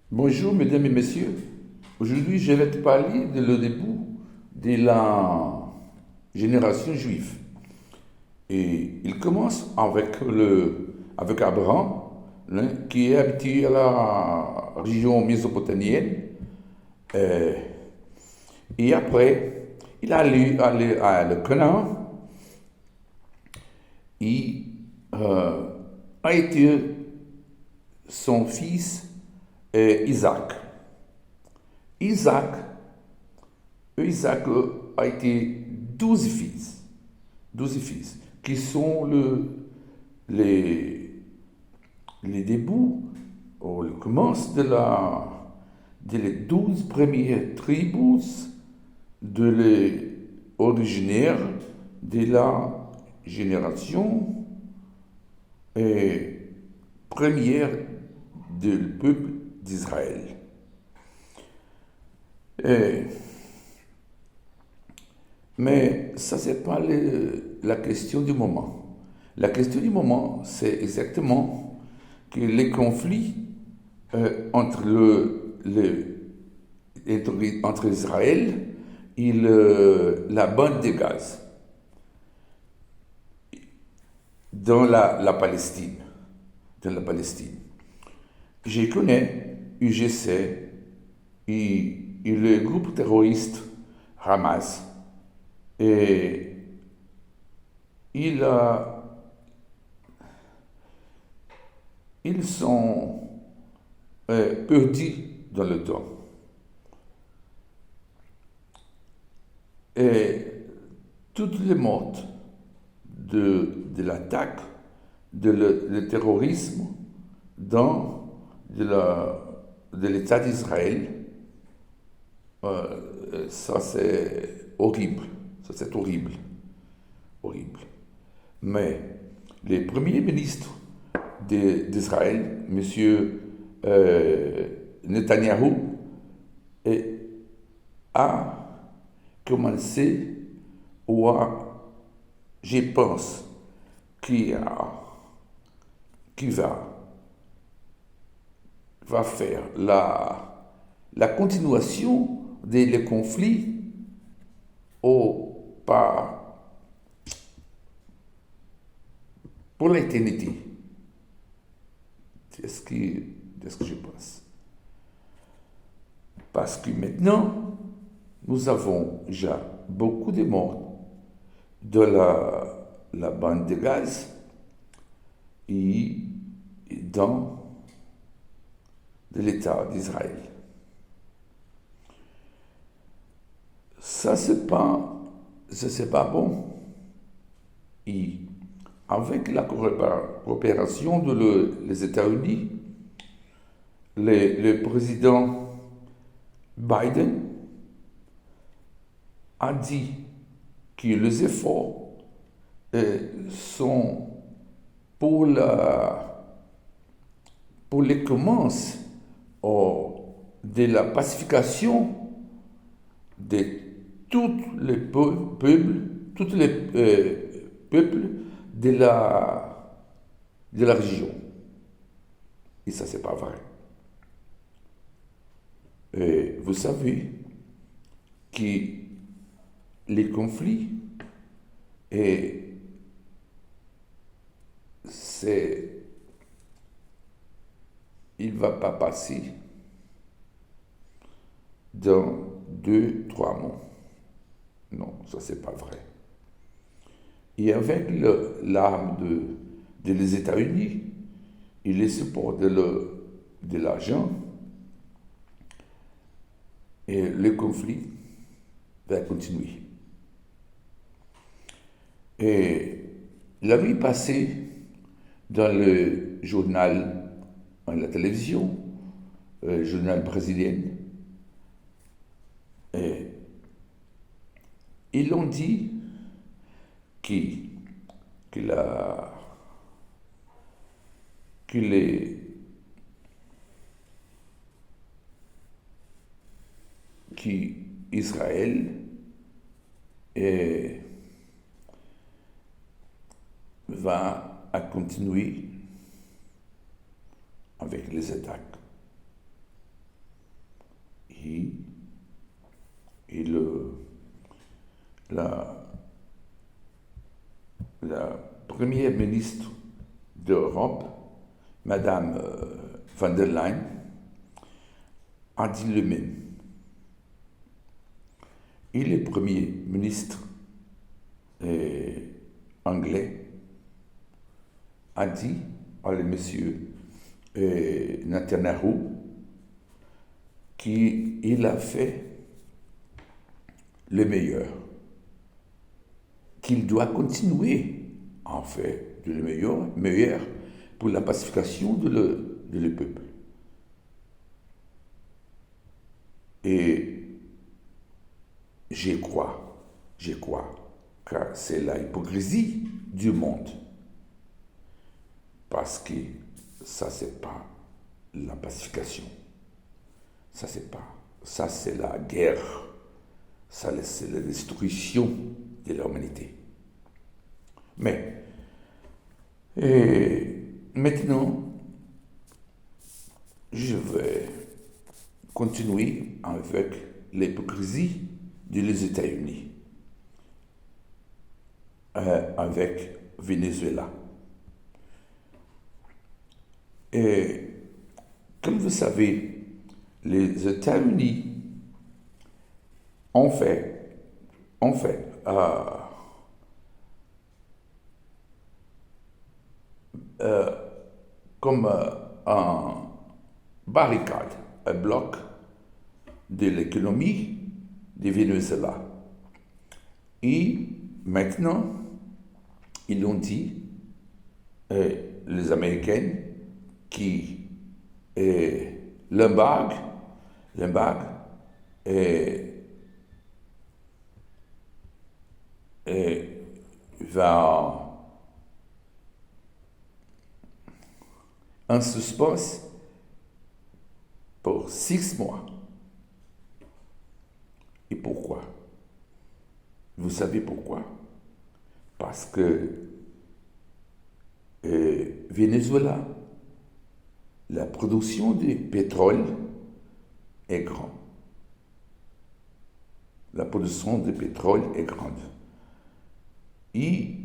Bonjour, mesdames et messieurs. Aujourd'hui, je vais te parler de le début de la génération juive. Et il commence avec Abraham, qui est habité à la région mésopotamienne. Euh, et après, il a allé à le Canaan et euh, a été son fils Isaac. Isaac Isaac a été 12 fils, 12 fils, qui sont les, les débuts, ou le commence de les 12 premières tribus originaires de la génération première du peuple d'Israël. Et Mais ça, c'est pas la question du moment. La question du moment, c'est exactement que les conflits entre, entre Israël et la bande de Gaza dans la Palestine. Dans la Palestine. Je connais UGC et le groupe terroriste Hamas. Et il a- ils sont perdus dans le temps. Et toutes les morts de l'attaque, le terrorisme dans de l'État d'Israël, ça c'est horrible. Ça c'est horrible. Horrible. Mais les premiers ministres d'Israël, M. Netanyahou, a commencé, ou je pense, qui, qui va faire la continuation des conflits par, pour l'éternité. C'est ce que je pense. Parce que maintenant, nous avons déjà beaucoup de morts de la bande de Gaza et dans de l'État d'Israël. Ça, c'est pas bon. Et avec la coopération des États-Unis, le président Biden a dit que les efforts sont pour pour les commences de la pacification de tous les peuples de la région. Et ça, c'est pas vrai. Et vous savez que les conflits, et il ne va pas passer dans 2, 3 mois. Non, ça c'est pas vrai. Et avec l'arme des États-Unis et le support de l'argent, et le conflit va continuer. Et la nuit passée, dans le journal, à la télévision, journal brésilien, et ils ont dit que, que, la, que qu'Israël va continuer avec les attaques. et la, la première ministre d'Europe, Madame van der Leyen, a dit le même. Et le premier ministre anglais a dit à le monsieur Netanyahu qu'il a fait le meilleur, qu'il doit continuer à faire le meilleur pour la pacification de le peuple. Et je crois que c'est la hypocrisie du monde. Parce que ça, c'est pas la pacification. Ça, c'est la guerre. Ça, c'est la destruction de l'humanité. Mais, maintenant, je vais continuer avec l'hypocrisie des États-Unis, avec Venezuela. Et comme vous savez, les États-Unis ont fait comme un barricade, un bloc de l'économie du Venezuela. Et maintenant, ils ont dit, les Américains, qui l'embargo va en suspens pour 6 mois. Et pourquoi? Vous savez pourquoi? Parce que Venezuela, la production de pétrole est grande. La production de pétrole est grande. Et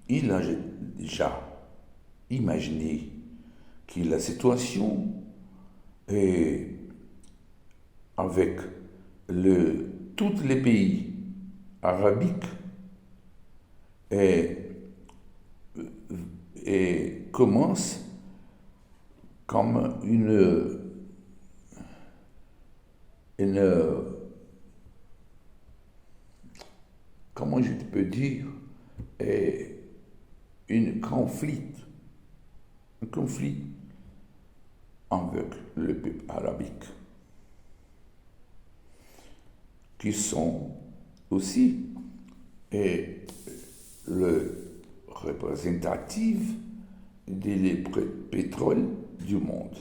il a déjà imaginé que la situation avec tous les pays arabiques commence comme une comment je peux dire, un conflit avec le peuple arabique, qui sont aussi le représentatif du pétrole du monde.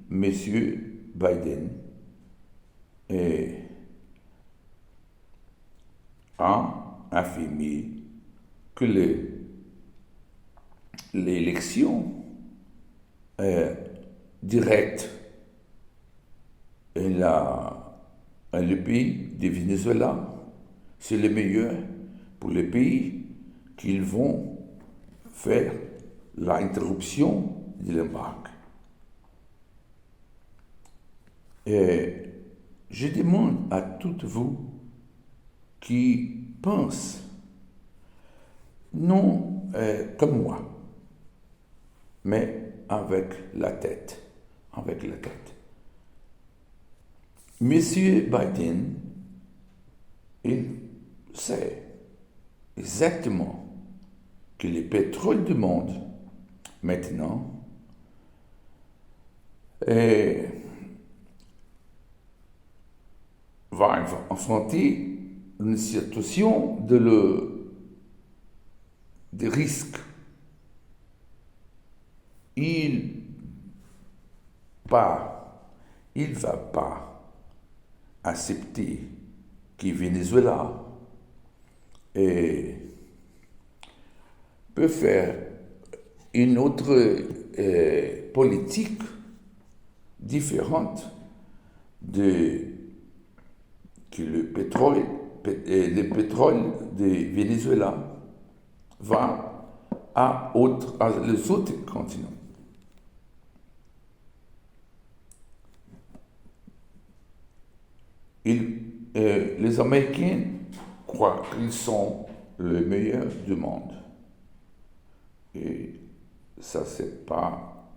Monsieur Biden a affirmé que l'élection directe le pays du Venezuela, c'est le meilleur pour le pays qu'ils vont faire l'interruption de l'embargo. Et je demande à toutes vous qui pensent, non comme moi, mais avec la tête. Monsieur Biden, il sait exactement que le pétrole du monde, maintenant, va affronter une situation de risque. Il ne va pas accepter que Venezuela peut faire une autre politique différente de que le pétrole de Venezuela va à les autres continents. Les Américains croient qu'ils sont les meilleurs du monde. Et ça, c'est pas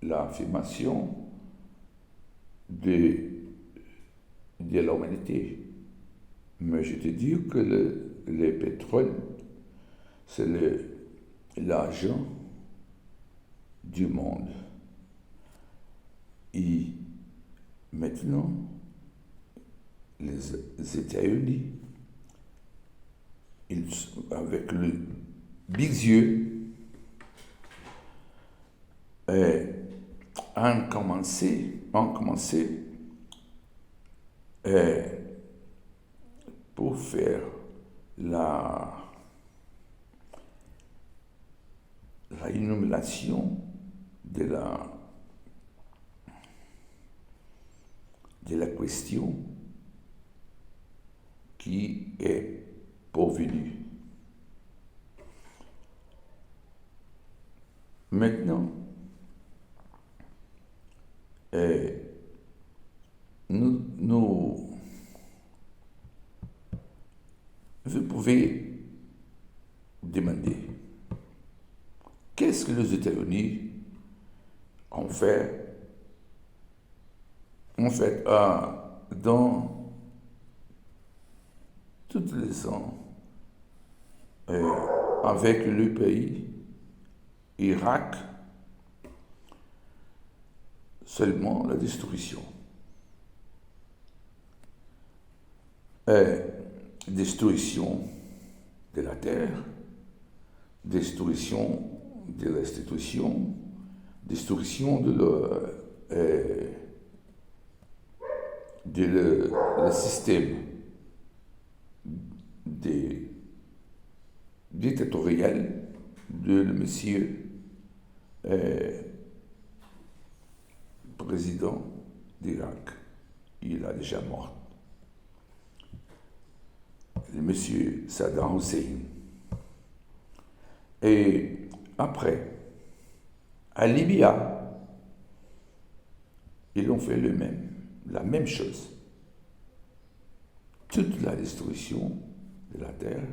l'affirmation de l'humanité. Mais je te dis que le pétrole, c'est l'argent du monde. Et maintenant, les États-Unis, avec le big yeux, ont commencé pour faire la énumération de la question qui est pourvenue. Maintenant, vous pouvez demander qu'est-ce que les États-Unis ont fait dans tous les ans avec le pays Irak, seulement la destruction. Destruction de la terre, destruction de l'institution, destruction le système dictatorial de le monsieur président d'Irak. Il a déjà mort. Le monsieur Saddam Hussein. Et après, à Libya, ils ont fait la même chose. Toute la destruction de la terre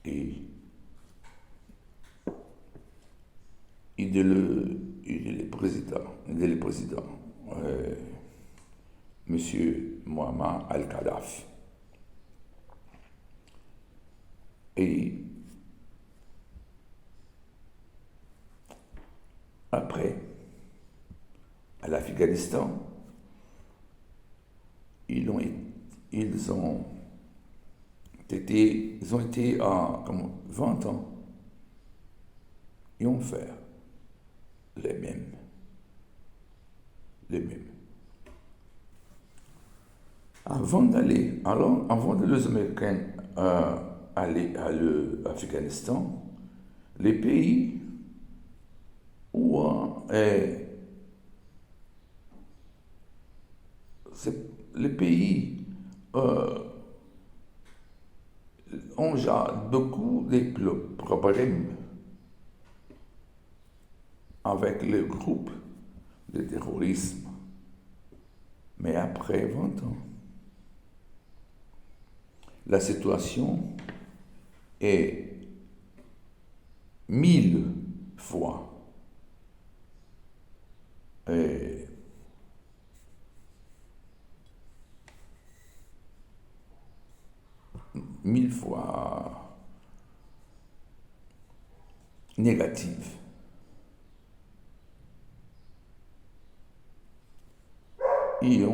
et le président, monsieur Muammar al-Kadhafi. Et après, à l'Afghanistan, ils ont été à 20 ans. Ils ont fait les mêmes. Avant de les Américains aller à l'Afghanistan, les pays où les pays ont déjà beaucoup de problèmes avec le groupe de terrorisme. Mais après 20 ans, la situation est 1000 fois négative. Et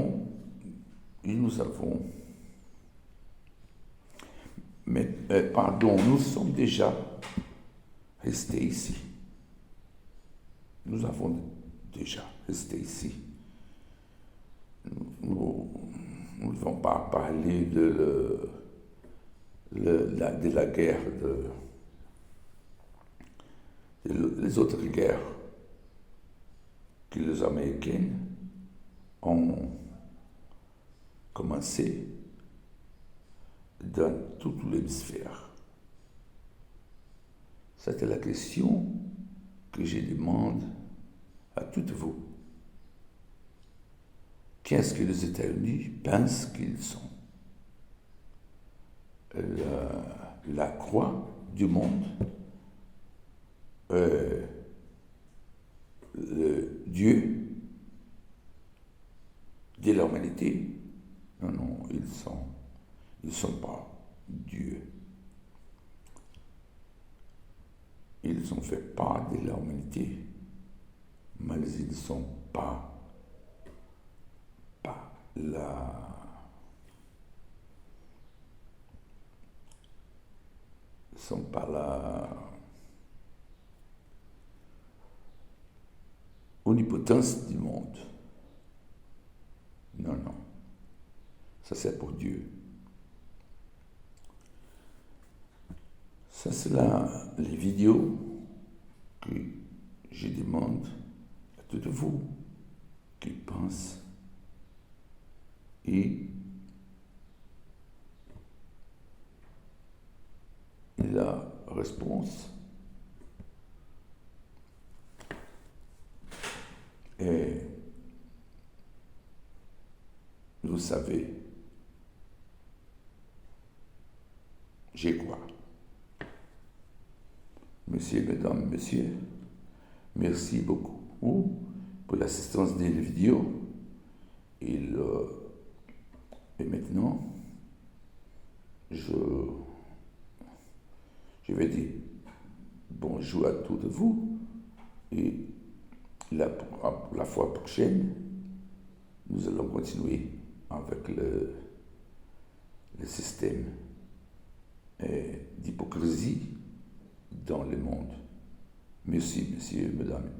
nous avons, nous sommes déjà restés ici. Nous avons déjà resté ici. Nous ne devons pas parler de la guerre les autres guerres que les Américains ont commencé dans tout l'hémisphère. C'était la question que je demande à toutes vous. Qu'est-ce que les États-Unis pensent qu'ils sont? La croix du monde, le Dieu de l'humanité? Non, ils sont pas Dieu. Ils ne sont fait pas de l'humanité, mais ils ne sont pas la omnipotence du monde. Non. Ça c'est pour Dieu. Ça c'est les vidéos que je demande à toutes vous qui pensent et la réponse est, vous savez, j'ai quoi? Messieurs, mesdames, messieurs, merci beaucoup pour l'assistance des vidéos. Et maintenant, je vais dire bonjour à toutes vous et la fois prochaine, nous allons continuer avec le système d'hypocrisie dans le monde. Merci, messieurs, mesdames.